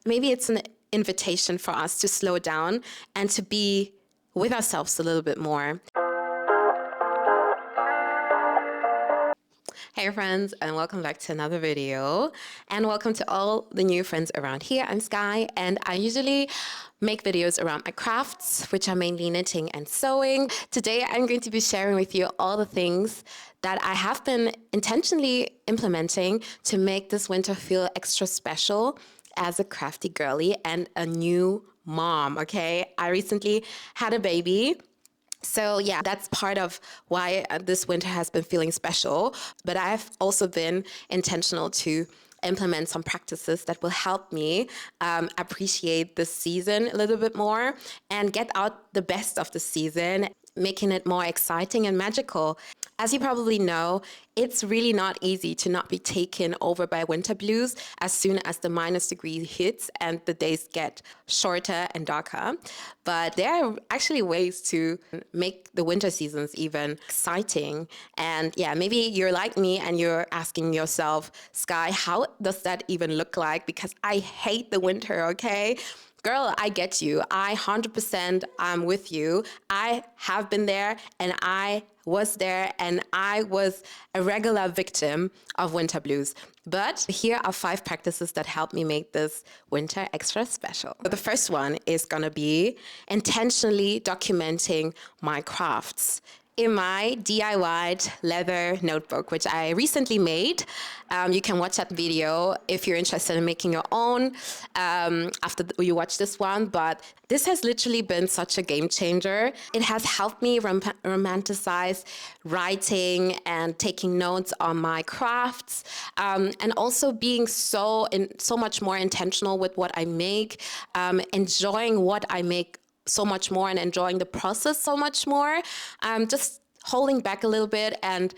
maybe it's an invitation for us to slow down and to be with ourselves a little bit more. Hey friends, and welcome back to another video, and welcome to all the new friends around here. I'm Sky, and I usually make videos around my crafts, which are mainly knitting and sewing. Today I'm going to be sharing with you all the things that I have been intentionally implementing to make this winter feel extra special as a crafty girly and a new mom, okay? I recently had a baby. So yeah, that's part of why this winter has been feeling special. But I've also been intentional to implement some practices that will help me appreciate this season a little bit more and get out the best of the season, making it more exciting and magical. As you probably know, it's really not easy to not be taken over by winter blues as soon as the -degree hits and the days get shorter and darker. But there are actually ways to make the winter seasons even exciting. And yeah, maybe you're like me and you're asking yourself, Sky, how does that even look like? Because I hate the winter, okay? Girl, I get you. I 100% am with you. I have been there and I was there and I was a regular victim of winter blues. But here are 5 practices that help me make this winter extra special. The first one is gonna be intentionally documenting my crafts. In my DIYed leather notebook, which I recently made. You can watch that video if you're interested in making your own after you watch this one. But this has literally been such a game changer. It has helped me romanticize writing and taking notes on my crafts, and also being so much more intentional with what I make, enjoying what I make so much more and enjoying the process so much more. Just holding back a little bit and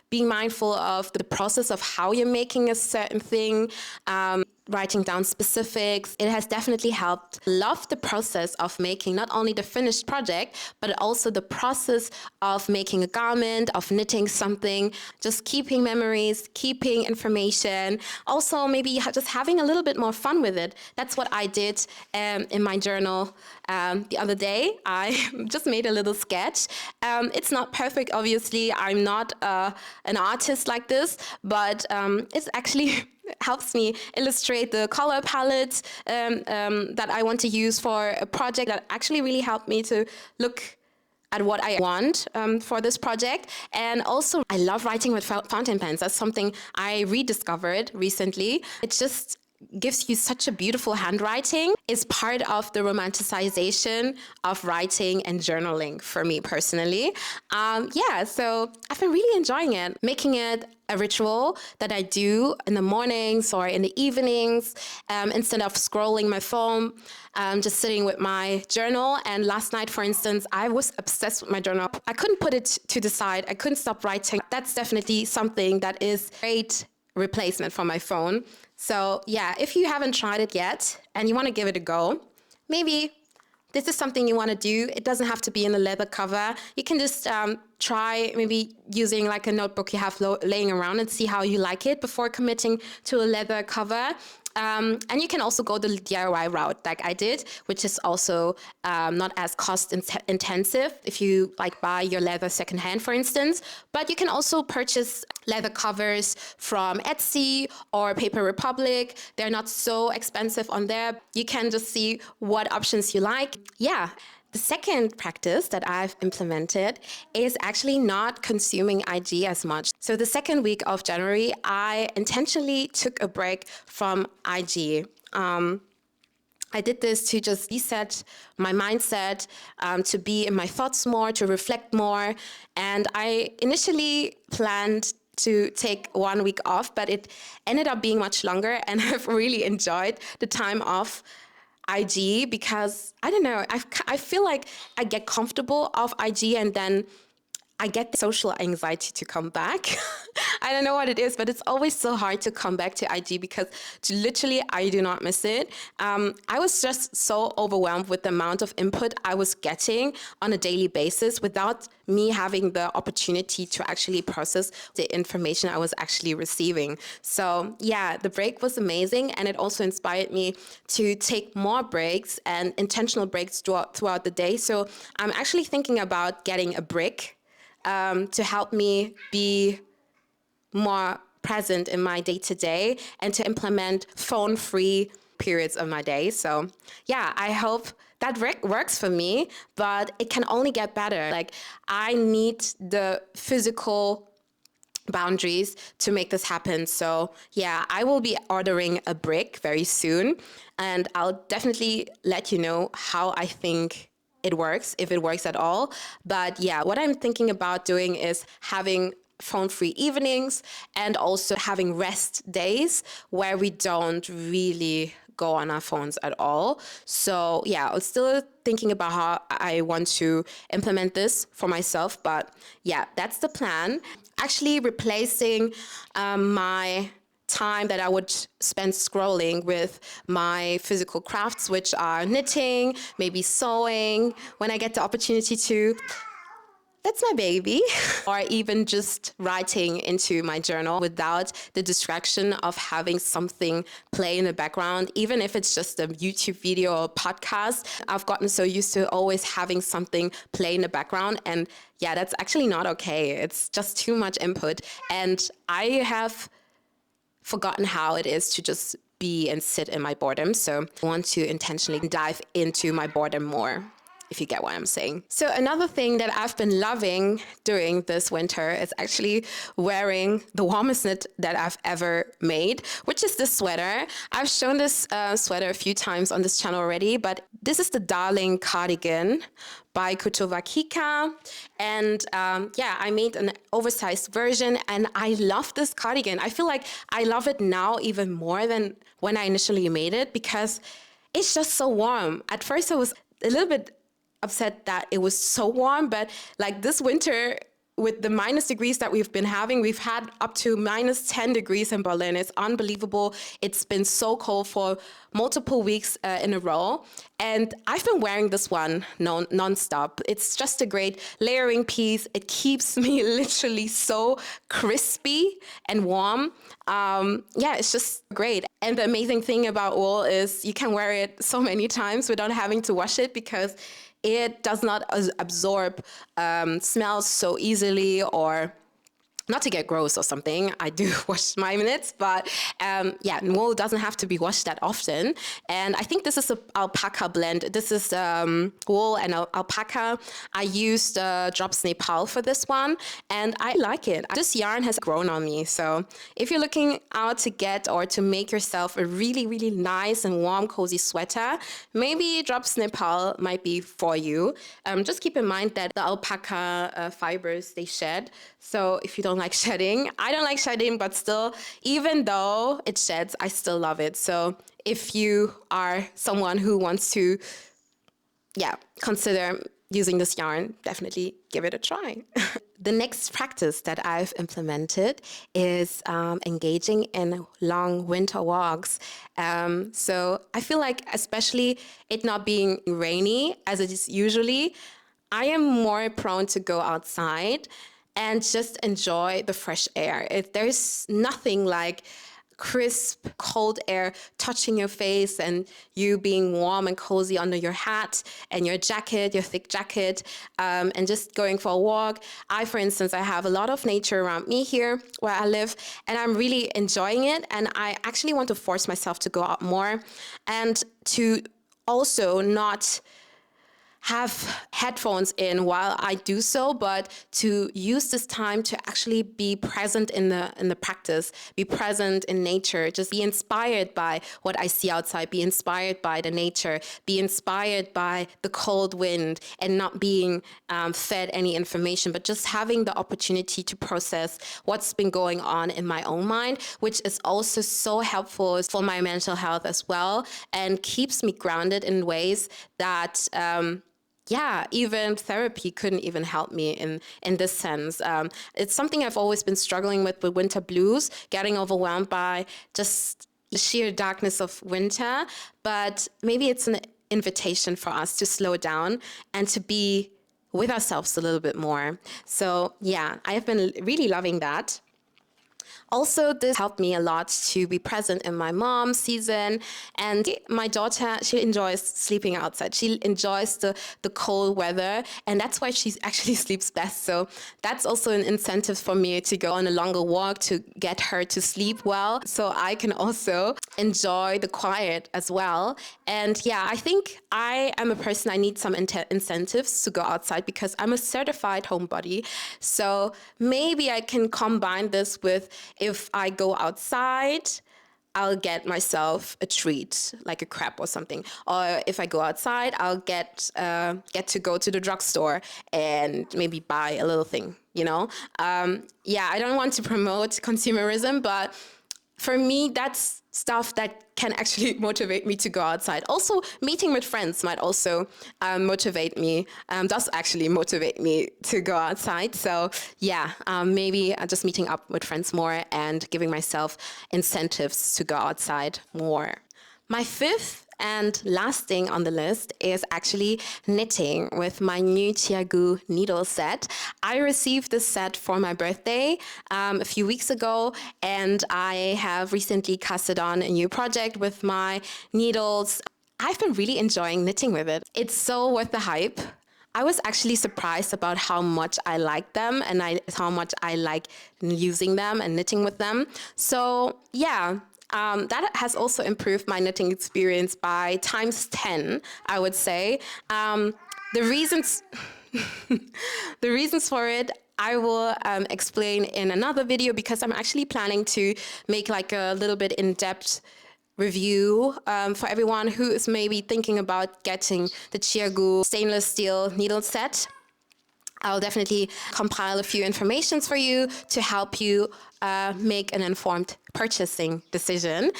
being mindful of the process of how you're making a certain thing, writing down specifics. It has definitely helped. Love the process of making not only the finished project, but also the process of making a garment, of knitting something, just keeping memories, keeping information. Also, maybe just having a little bit more fun with it. That's what I did in my journal the other day. I just made a little sketch. It's not perfect, obviously. I'm not an artist like this, but it's actually helps me illustrate the color palette that I want to use for a project that actually really helped me to look at what I want for this project. And also, I love writing with fountain pens. That's something I rediscovered recently. It just gives you such a beautiful handwriting. It's part of the romanticization of writing and journaling for me personally. Yeah, so I've been really enjoying it, making it a ritual that I do in the mornings or in the evenings, instead of scrolling my phone, just sitting with my journal. And last night, for instance, I was obsessed with my journal. I couldn't put it to the side. I couldn't stop writing. That's definitely something that is a great replacement for my phone. So yeah, if you haven't tried it yet and you want to give it a go, maybe this is something you want to do. It doesn't have to be in a leather cover. You can just try maybe using like a notebook you have laying around and see how you like it before committing to a leather cover. And you can also go the DIY route like I did, which is also not as cost intensive if you like buy your leather secondhand, for instance. But you can also purchase leather covers from Etsy or Paper Republic. They're not so expensive on there. You can just see what options you like. Yeah. The second practice that I've implemented is actually not consuming IG as much. So the second week of January, I intentionally took a break from IG. I did this to just reset my mindset, to be in my thoughts more, to reflect more. And I initially planned to take 1 week off, but it ended up being much longer, and I've really enjoyed the time off IG because, I don't know, I feel like I get comfortable off IG and then I get social anxiety to come back. I don't know what it is, but it's always so hard to come back to IG because literally I do not miss it. I was just so overwhelmed with the amount of input I was getting on a daily basis without me having the opportunity to actually process the information I was actually receiving. So yeah, the break was amazing, and it also inspired me to take more breaks and intentional breaks throughout the day. So I'm actually thinking about getting a brick to help me be more present in my day-to-day and to implement phone-free periods of my day. So yeah, I hope that works for me, but it can only get better. Like, I need the physical boundaries to make this happen. So yeah, I will be ordering a brick very soon, and I'll definitely let you know how I think it works, if it works at all. But yeah, what I'm thinking about doing is having phone-free evenings and also having rest days where we don't really go on our phones at all. So yeah, I'm still thinking about how I want to implement this for myself. But yeah, that's the plan. Actually replacing my time that I would spend scrolling with my physical crafts, which are knitting, maybe sewing, when I get the opportunity to. That's my baby. Or even just writing into my journal without the distraction of having something play in the background, even if it's just a YouTube video or podcast. I've gotten so used to always having something play in the background. And yeah, that's actually not okay. It's just too much input. And I have forgotten how it is to just be and sit in my boredom. So I want to intentionally dive into my boredom more, if you get what I'm saying. So another thing that I've been loving doing this winter is actually wearing the warmest knit that I've ever made, which is this sweater. I've shown this sweater a few times on this channel already, but this is the Darling Cardigan by Kika. And yeah, I made an oversized version, and I love this cardigan. I feel like I love it now even more than when I initially made it because it's just so warm. At first I was a little bit upset that it was so warm, but like this winter with the minus degrees that we've been having, we've had up to minus 10 degrees in Berlin. It's unbelievable. It's been so cold for multiple weeks in a row. And I've been wearing this one nonstop. It's just a great layering piece. It keeps me literally so crispy and warm. Yeah, it's just great. And the amazing thing about wool is you can wear it so many times without having to wash it because it does not absorb smells so easily, or not to get gross or something. I do wash my knits, but yeah, wool doesn't have to be washed that often. And I think this is an alpaca blend. This is wool and alpaca. I used Drops Nepal for this one, and I like it. This yarn has grown on me. So if you're looking out to get or to make yourself a really, really nice and warm, cozy sweater, maybe Drops Nepal might be for you. Just keep in mind that the alpaca fibers, they shed. So if you don't like shedding, I don't like shedding, but still, even though it sheds, I still love it. So if you are someone who wants to, yeah, consider using this yarn, definitely give it a try. The next practice that I've implemented is engaging in long winter walks. So I feel like, especially it not being rainy as it is usually, I am more prone to go outside and just enjoy the fresh air. There's nothing like crisp, cold air touching your face and you being warm and cozy under your hat and your jacket, your thick jacket, and just going for a walk. For instance, I have a lot of nature around me here where I live, and I'm really enjoying it. And I actually want to force myself to go out more and to also not have headphones in while I do so, but to use this time to actually be present in the practice, be present in nature, just be inspired by what I see outside, be inspired by the nature, be inspired by the cold wind, and not being fed any information, but just having the opportunity to process what's been going on in my own mind, which is also so helpful for my mental health as well, and keeps me grounded in ways that yeah, even therapy couldn't even help me in this sense. It's something I've always been struggling with winter blues, getting overwhelmed by just the sheer darkness of winter. But maybe it's an invitation for us to slow down and to be with ourselves a little bit more. So yeah, I have been really loving that. Also, this helped me a lot to be present in my mom's season. And my daughter, she enjoys sleeping outside. She enjoys the cold weather. And that's why she actually sleeps best. So that's also an incentive for me to go on a longer walk to get her to sleep well. So I can also enjoy the quiet as well. And yeah, I think I am a person, I need some incentives to go outside because I'm a certified homebody. So maybe I can combine this with, if I go outside, I'll get myself a treat, like a crepe or something. Or if I go outside, I'll get to go to the drugstore and maybe buy a little thing, you know? Yeah, I don't want to promote consumerism, but for me, that's stuff that can actually motivate me to go outside. Also, meeting with friends might also motivate me, does actually motivate me to go outside. So yeah, maybe just meeting up with friends more and giving myself incentives to go outside more. My fifth and last thing on the list is actually knitting with my new Chiagu needle set. I received this set for my birthday a few weeks ago, and I have recently casted on a new project with my needles. I've been really enjoying knitting with it. It's so worth the hype. I was actually surprised about how much I like them and how much I like using them and knitting with them. So yeah, that has also improved my knitting experience by times 10, I would say. The reasons, the reasons for it, I will explain in another video because I'm actually planning to make like a little bit in-depth review for everyone who is maybe thinking about getting the Chiagu stainless steel needle set. I'll definitely compile a few informations for you to help you make an informed purchasing decision.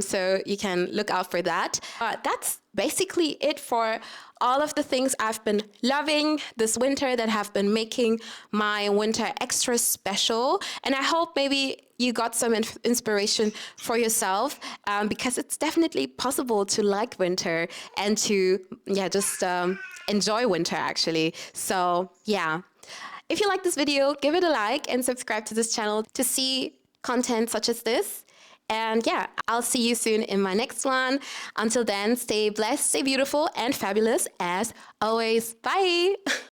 So you can look out for that. That's basically it for all of the things I've been loving this winter that have been making my winter extra special. And I hope maybe you got some inspiration for yourself because it's definitely possible to like winter and to, yeah, just enjoy winter actually. So yeah, if you like this video, give it a like and subscribe to this channel to see content such as this. And yeah, I'll see you soon in my next one. Until then, stay blessed, stay beautiful and fabulous as always. Bye.